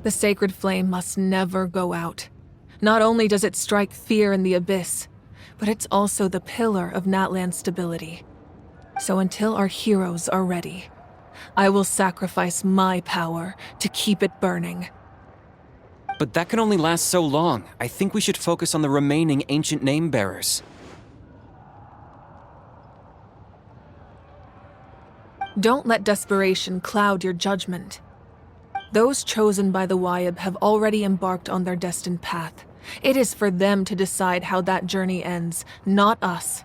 The sacred flame must never go out. Not only does it strike fear in the abyss, but it's also the pillar of Natlan's stability. So until our heroes are ready, I will sacrifice my power to keep it burning. But that can only last so long. I think we should focus on the remaining ancient name-bearers. Don't let desperation cloud your judgment. Those chosen by the Wyeb have already embarked on their destined path. It is for them to decide how that journey ends, not us.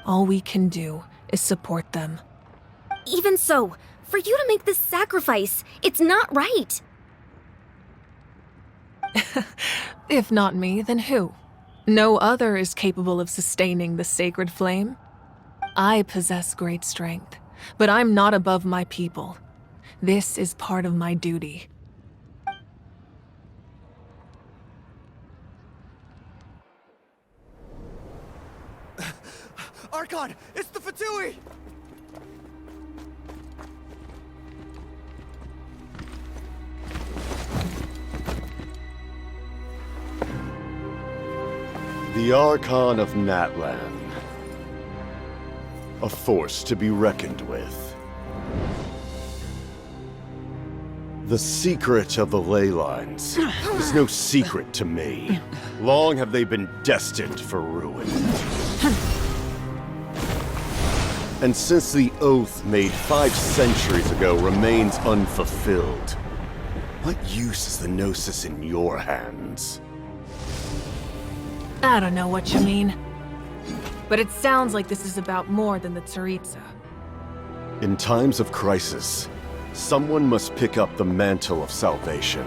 All we can do is support them. Even so, for you to make this sacrifice, it's not right. If not me, then who? No other is capable of sustaining the sacred flame. I possess great strength, but I'm not above my people. This is part of my duty. Archon, it's the Fatui! The Archon of Natlan. A force to be reckoned with. The secret of the ley lines is no secret to me. Long have they been destined for ruin. And since the oath made 5 centuries ago remains unfulfilled, what use is the Gnosis in your hands? I don't know what you mean. But it sounds like this is about more than the Tsaritsa. In times of crisis, someone must pick up the mantle of salvation.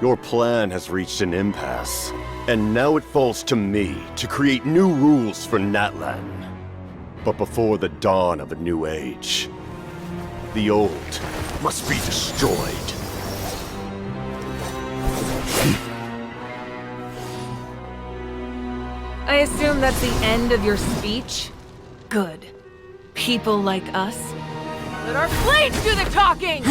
Your plan has reached an impasse, and now it falls to me to create new rules for Natlan. But before the dawn of a new age, the old must be destroyed. I assume that's the end of your speech? Good. People like us, let our blades do the talking!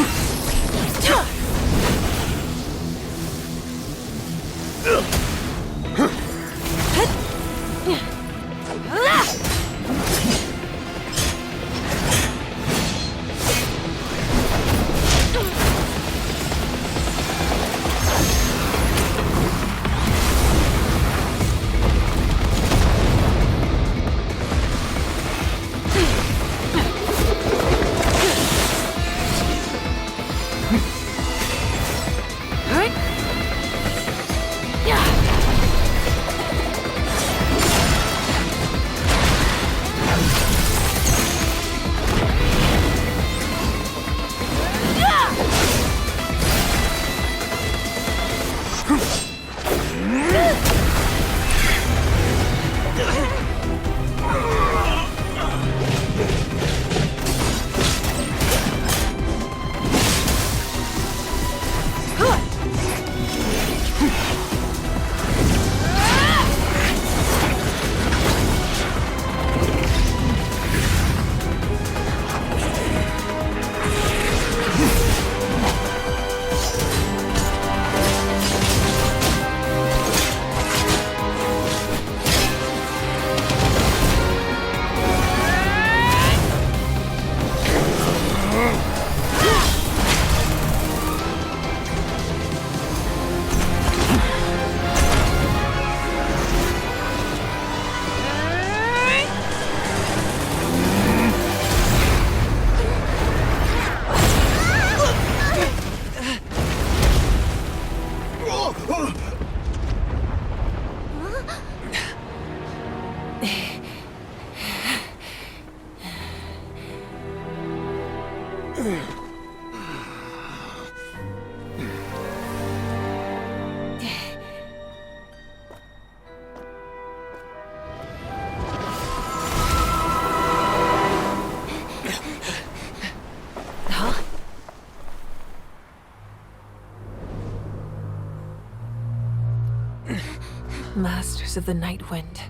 Masters of the Night Wind.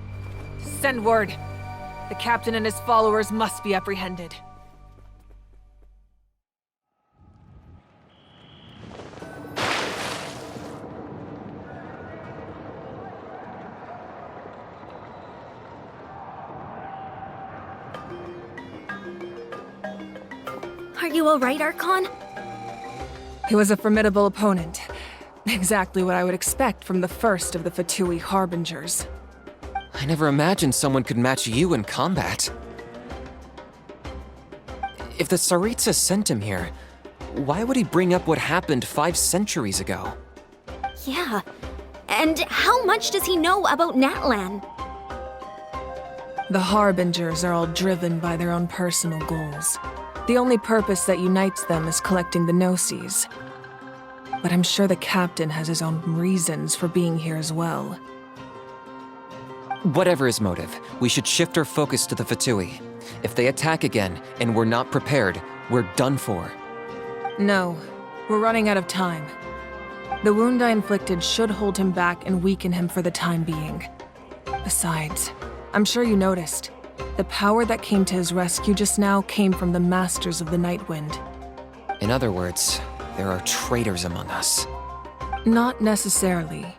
Send word. The captain and his followers must be apprehended. Are you alright, Archon? He was a formidable opponent. Exactly what I would expect from the first of the Fatui Harbingers. I never imagined someone could match you in combat. If the Tsaritsa sent him here, why would he bring up what happened 5 centuries ago? Yeah. And how much does he know about Natlan? The Harbingers are all driven by their own personal goals. The only purpose that unites them is collecting the Gnosis. But I'm sure the captain has his own reasons for being here as well. Whatever his motive, we should shift our focus to the Fatui. If they attack again, and we're not prepared, we're done for. No, we're running out of time. The wound I inflicted should hold him back and weaken him for the time being. Besides, I'm sure you noticed, the power that came to his rescue just now came from the Masters of the Nightwind. In other words, there are traitors among us. Not necessarily.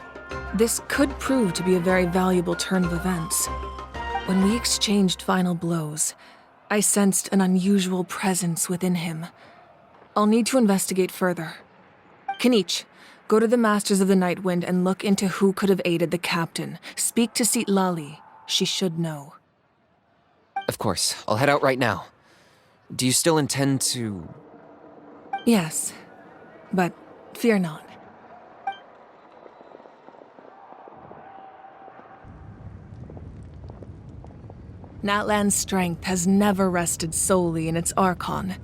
This could prove to be a very valuable turn of events. When we exchanged final blows, I sensed an unusual presence within him. I'll need to investigate further. Kanich, go to the Masters of the Nightwind and look into who could have aided the captain. Speak to Sitlali. She should know. Of course, I'll head out right now. Do you still intend to... Yes, but fear not. Natlan's strength has never rested solely in its Archon.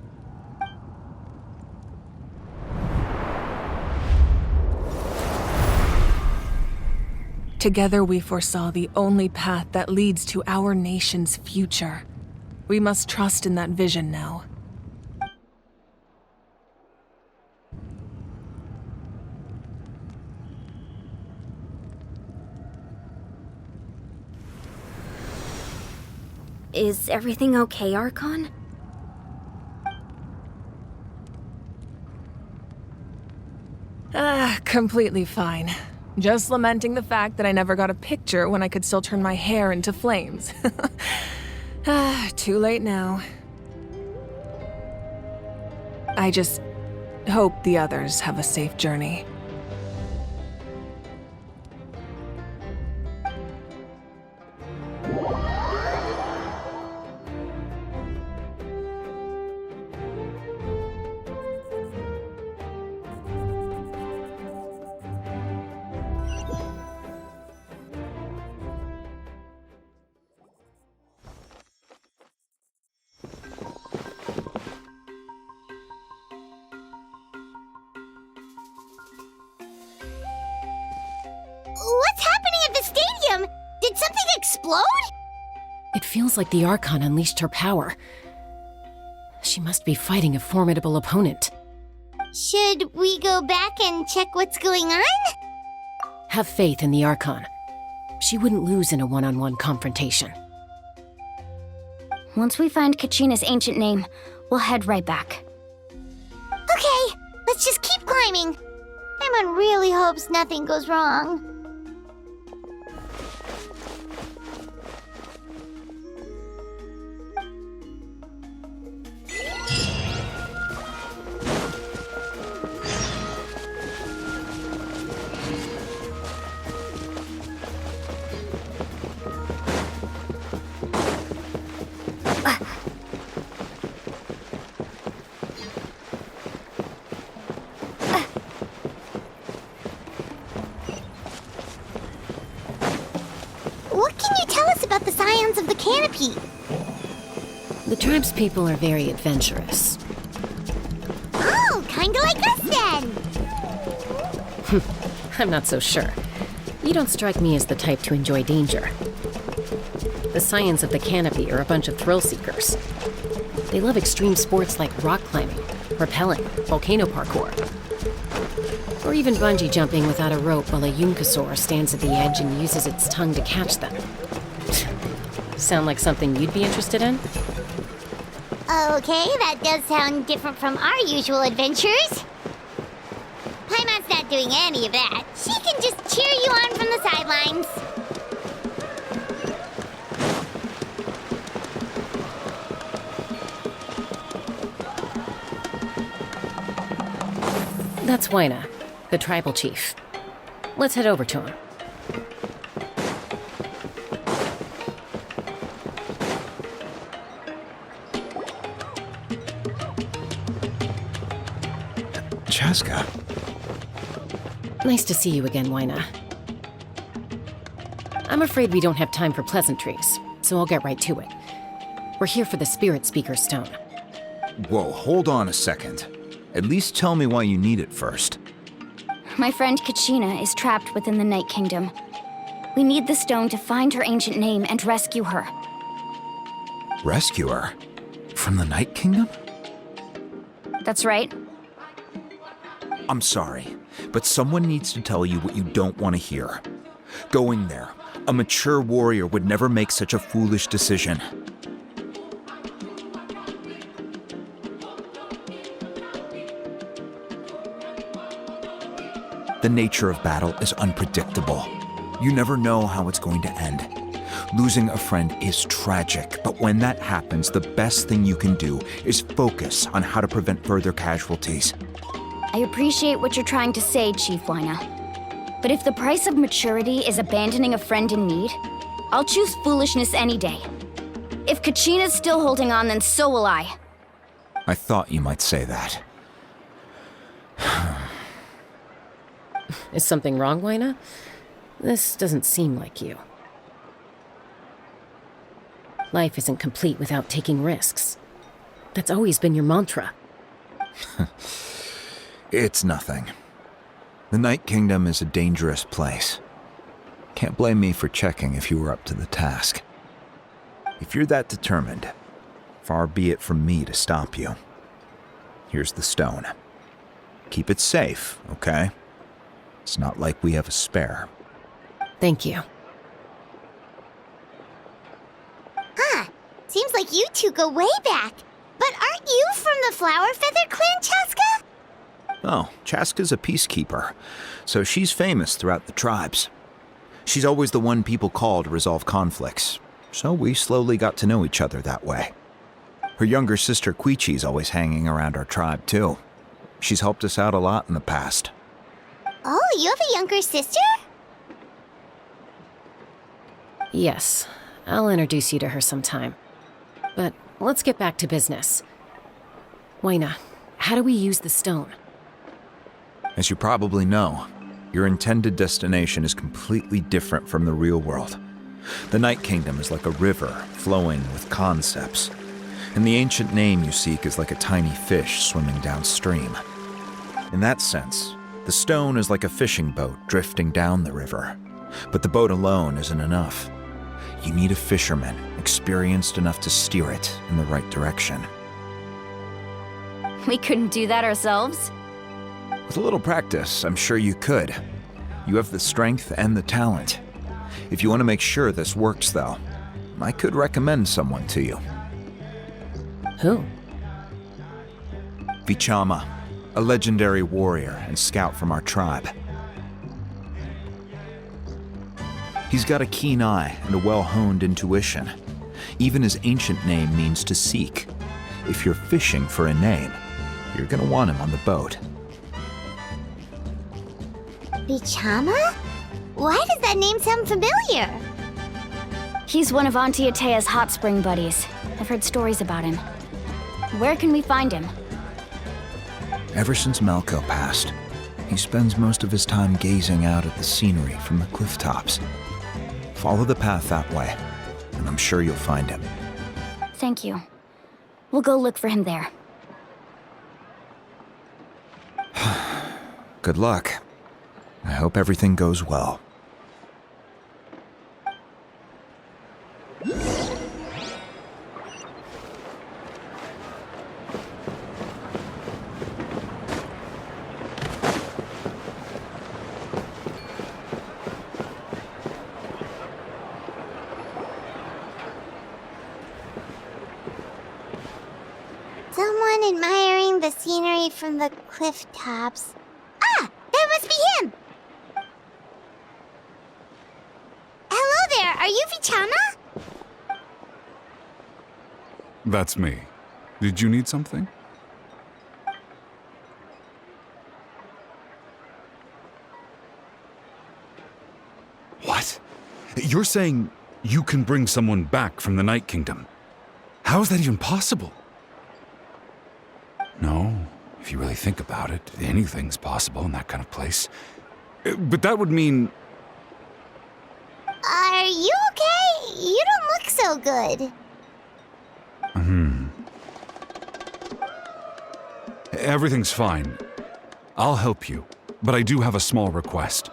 Together we foresaw the only path that leads to our nation's future. We must trust in that vision now. Is everything okay, Archon? Completely fine. Just lamenting the fact that I never got a picture when I could still turn my hair into flames. Too late now. I just hope the others have a safe journey. What's happening at the stadium? Did something explode? It feels like the Archon unleashed her power. She must be fighting a formidable opponent. Should we go back and check what's going on? Have faith in the Archon. She wouldn't lose in a one-on-one confrontation. Once we find Kachina's ancient name, we'll head right back. Okay, let's just keep climbing. Everyone really hopes nothing goes wrong. What can you tell us about the Scions of the Canopy? The tribespeople are very adventurous. Oh, kinda like us then! I'm not so sure. You don't strike me as the type to enjoy danger. The Scions of the Canopy are a bunch of thrill seekers. They love extreme sports like rock climbing, rappelling, volcano parkour, or even bungee jumping without a rope while a Yunkasaur stands at the edge and uses its tongue to catch them. Sound like something you'd be interested in? Okay, that does sound different from our usual adventures. Paimon's not doing any of that. She can just cheer you on from the sidelines. That's Waina, the tribal chief. Let's head over to him. Chaska. Nice to see you again, Waina. I'm afraid we don't have time for pleasantries, so I'll get right to it. We're here for the Spirit Speaker Stone. Whoa, hold on a second. At least tell me why you need it first. My friend Kachina is trapped within the Night Kingdom. We need the stone to find her ancient name and rescue her. Rescue her? From the Night Kingdom? That's right. I'm sorry, but someone needs to tell you what you don't want to hear. Going there, a mature warrior would never make such a foolish decision. The nature of battle is unpredictable. You never know how it's going to end. Losing a friend is tragic, but when that happens, the best thing you can do is focus on how to prevent further casualties. I appreciate what you're trying to say, Chief Waina. But if the price of maturity is abandoning a friend in need, I'll choose foolishness any day. If Kachina's still holding on, then so will I. I thought you might say that. Is something wrong, Waina? This doesn't seem like you. Life isn't complete without taking risks. That's always been your mantra. It's nothing. The Night Kingdom is a dangerous place. Can't blame me for checking if you were up to the task. If you're that determined, far be it from me to stop you. Here's the stone. Keep it safe, okay? It's not like we have a spare. Thank you. Huh. Seems like you two go way back. But aren't you from the Flower Feather Clan, Chaska? Oh, Chaska's a peacekeeper, so she's famous throughout the tribes. She's always the one people call to resolve conflicts, so we slowly got to know each other that way. Her younger sister Quichi's always hanging around our tribe, too. She's helped us out a lot in the past. Oh, you have a younger sister? Yes, I'll introduce you to her sometime. But let's get back to business. Waina, how do we use the stone? As you probably know, your intended destination is completely different from the real world. The Night Kingdom is like a river flowing with concepts, and the ancient name you seek is like a tiny fish swimming downstream. In that sense, the stone is like a fishing boat drifting down the river, but the boat alone isn't enough. You need a fisherman experienced enough to steer it in the right direction. We couldn't do that ourselves. With a little practice, I'm sure you could. You have the strength and the talent. If you want to make sure this works, though, I could recommend someone to you. Who? Vichama, a legendary warrior and scout from our tribe. He's got a keen eye and a well-honed intuition. Even his ancient name means to seek. If you're fishing for a name, you're gonna want him on the boat. Vichama? Why does that name sound familiar? He's one of Auntie Atea's hot spring buddies. I've heard stories about him. Where can we find him? Ever since Malco passed, he spends most of his time gazing out at the scenery from the cliff tops. Follow the path that way, and I'm sure you'll find him. Thank you. We'll go look for him there. Good luck. I hope everything goes well. Someone admiring the scenery from the cliff tops. Ah! That must be him! Hello there, are you Vichama? That's me. Did you need something? What? You're saying you can bring someone back from the Night Kingdom? How is that even possible? No, if you really think about it, anything's possible in that kind of place. But that would mean... Are you okay? You don't look so good. Everything's fine. I'll help you, but I do have a small request.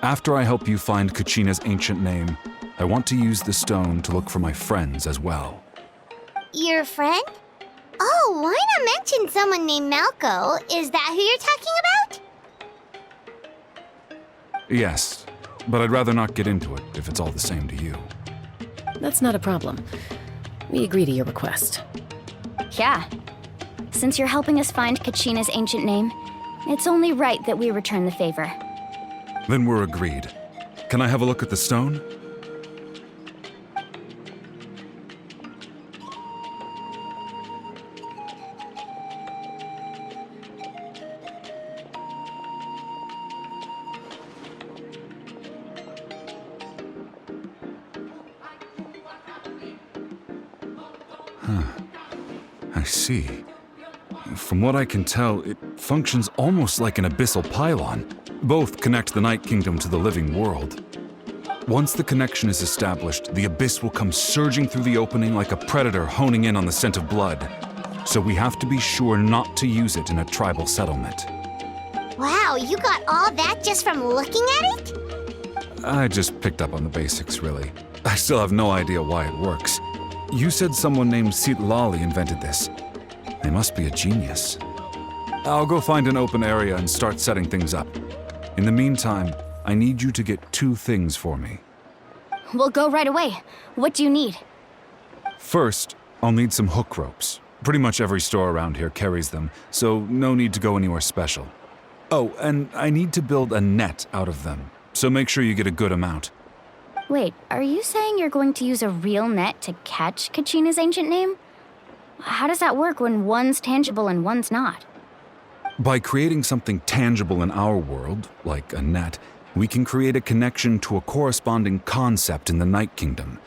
After I help you find Kachina's ancient name, I want to use the stone to look for my friends as well. Your friend? Oh, why not mention someone named Malco? Is that who you're talking about? Yes, but I'd rather not get into it if it's all the same to you. That's not a problem. We agree to your request. Yeah. Since you're helping us find Kachina's ancient name, it's only right that we return the favor. Then we're agreed. Can I have a look at the stone? I see. From what I can tell, it functions almost like an abyssal pylon. Both connect the Night Kingdom to the living world. Once the connection is established, the abyss will come surging through the opening like a predator honing in on the scent of blood. So we have to be sure not to use it in a tribal settlement. Wow, you got all that just from looking at it? I just picked up on the basics, really. I still have no idea why it works. You said someone named Lali invented this. They must be a genius. I'll go find an open area and start setting things up. In the meantime, I need you to get 2 things for me. We'll go right away. What do you need? First, I'll need some hook ropes. Pretty much every store around here carries them, so no need to go anywhere special. Oh, and I need to build a net out of them, so make sure you get a good amount. Wait, are you saying you're going to use a real net to catch Kachina's ancient name? How does that work when one's tangible and one's not? By creating something tangible in our world, like a net, we can create a connection to a corresponding concept in the Night Kingdom.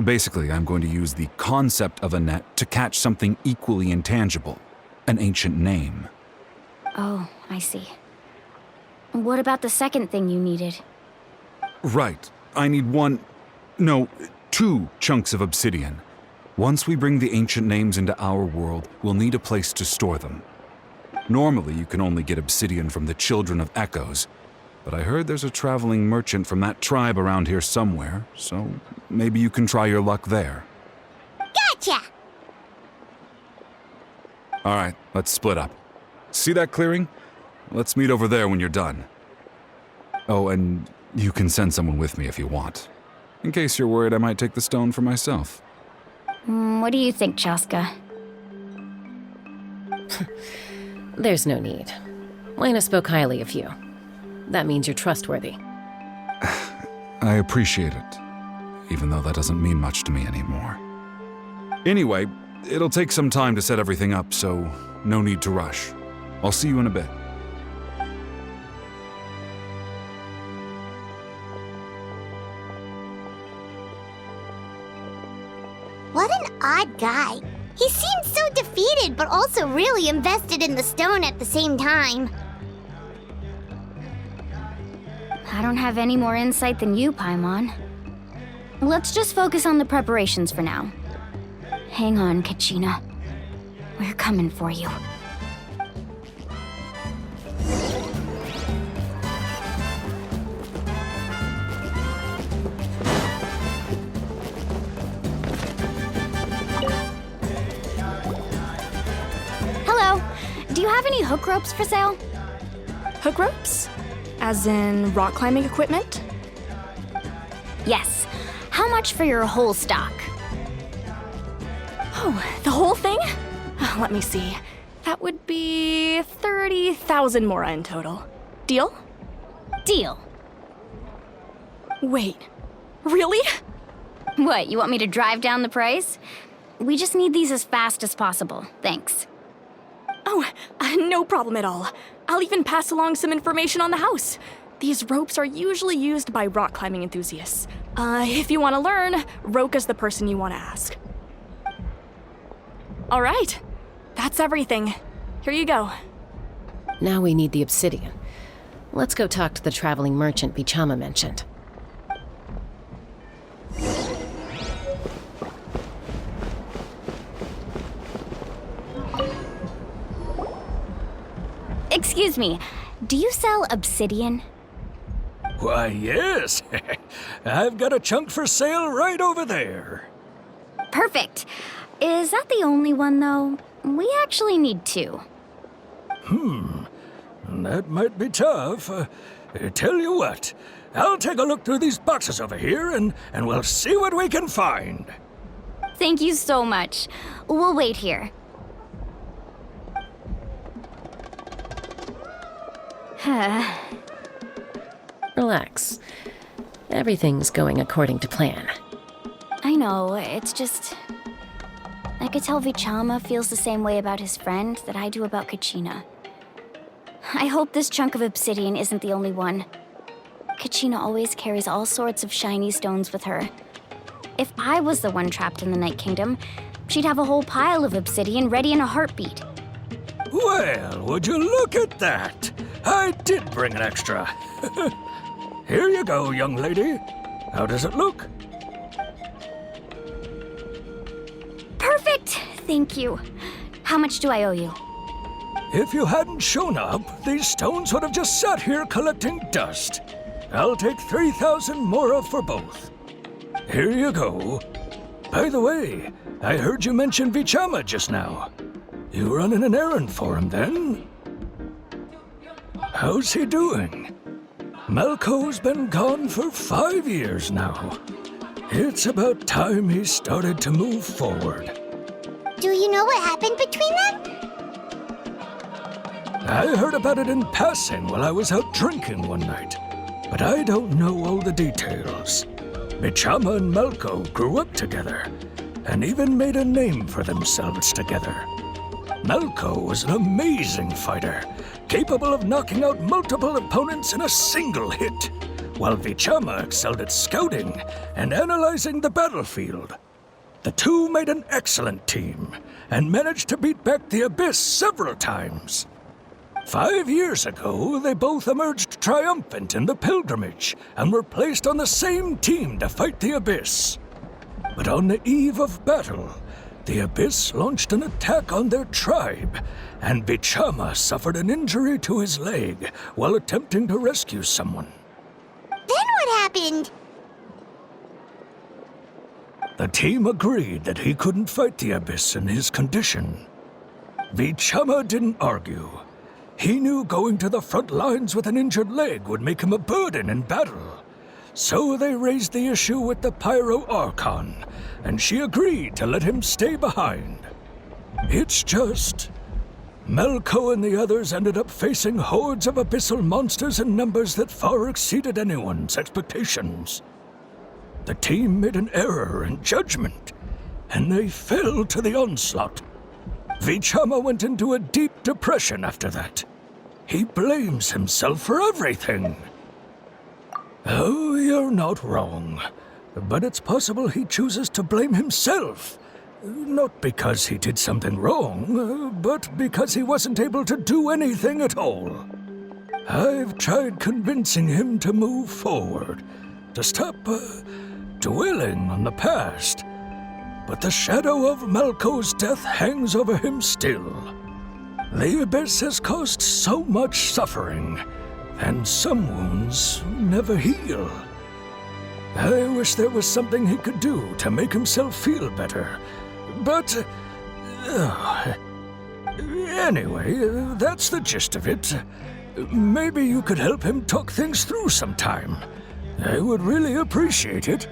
Basically, I'm going to use the concept of a net to catch something equally intangible, an ancient name. Oh, I see. What about the second thing you needed? Right. I need 2 chunks of obsidian. Once we bring the ancient names into our world, we'll need a place to store them. Normally, you can only get obsidian from the Children of Echoes, but I heard there's a traveling merchant from that tribe around here somewhere, so maybe you can try your luck there. Gotcha! All right, let's split up. See that clearing? Let's meet over there when you're done. Oh, and you can send someone with me if you want. In case you're worried I might take the stone for myself. What do you think, Chaska? There's no need. Lena spoke highly of you. That means you're trustworthy. I appreciate it, even though that doesn't mean much to me anymore. Anyway, it'll take some time to set everything up, so no need to rush. I'll see you in a bit. What an odd guy. He seems so defeated, but also really invested in the stone at the same time. I don't have any more insight than you, Paimon. Let's just focus on the preparations for now. Hang on, Kachina. We're coming for you. Hello. Do you have any hook ropes for sale? Hook ropes? As in rock climbing equipment? Yes. How much for your whole stock? Oh, the whole thing? Let me see. That would be 30,000 mora in total. Deal? Deal. Wait, really? What, you want me to drive down the price? We just need these as fast as possible. Thanks. Oh, no problem at all. I'll even pass along some information on the house. These ropes are usually used by rock climbing enthusiasts. If you want to learn, Roka's the person you want to ask. All right, that's everything. Here you go. Now we need the obsidian. Let's go talk to the traveling merchant Vichama mentioned. Excuse me, do you sell obsidian? Why, yes. I've got a chunk for sale right over there. Perfect. Is that the only one, though? We actually need two. That might be tough. Tell you what, I'll take a look through these boxes over here and we'll see what we can find. Thank you so much. We'll wait here. Relax. Everything's going according to plan. I know, it's just... I could tell Vichama feels the same way about his friend that I do about Kachina. I hope this chunk of obsidian isn't the only one. Kachina always carries all sorts of shiny stones with her. If I was the one trapped in the Night Kingdom, she'd have a whole pile of obsidian ready in a heartbeat. Well, would you look at that? I did bring an extra. Here you go, young lady. How does it look? Perfect! Thank you. How much do I owe you? If you hadn't shown up, these stones would have just sat here collecting dust. I'll take 3,000 mora for both. Here you go. By the way, I heard you mention Vichama just now. You running an errand for him, then? How's he doing? Malco's been gone for 5 years now. It's about time he started to move forward. Do you know what happened between them? I heard about it in passing while I was out drinking one night, but I don't know all the details. Vichama and Malco grew up together, and even made a name for themselves together. Malco was an amazing fighter, capable of knocking out multiple opponents in a single hit, while Vichama excelled at scouting and analyzing the battlefield. The two made an excellent team, and managed to beat back the Abyss several times. 5 years ago, they both emerged triumphant in the pilgrimage, and were placed on the same team to fight the Abyss. But on the eve of battle, the Abyss launched an attack on their tribe, and Vichama suffered an injury to his leg while attempting to rescue someone. Then what happened? The team agreed that he couldn't fight the Abyss in his condition. Vichama didn't argue. He knew going to the front lines with an injured leg would make him a burden in battle. So they raised the issue with the Pyro Archon, and she agreed to let him stay behind. It's just... Malco and the others ended up facing hordes of abyssal monsters in numbers that far exceeded anyone's expectations. The team made an error in judgment, and they fell to the onslaught. Vichama went into a deep depression after that. He blames himself for everything. Oh, you're not wrong. But it's possible he chooses to blame himself. Not because he did something wrong, but because he wasn't able to do anything at all. I've tried convincing him to move forward, to stop dwelling on the past. But the shadow of Malco's death hangs over him still. The Abyss has caused so much suffering, and some wounds never heal. I wish there was something he could do to make himself feel better. But... anyway, that's the gist of it. Maybe you could help him talk things through sometime. I would really appreciate it.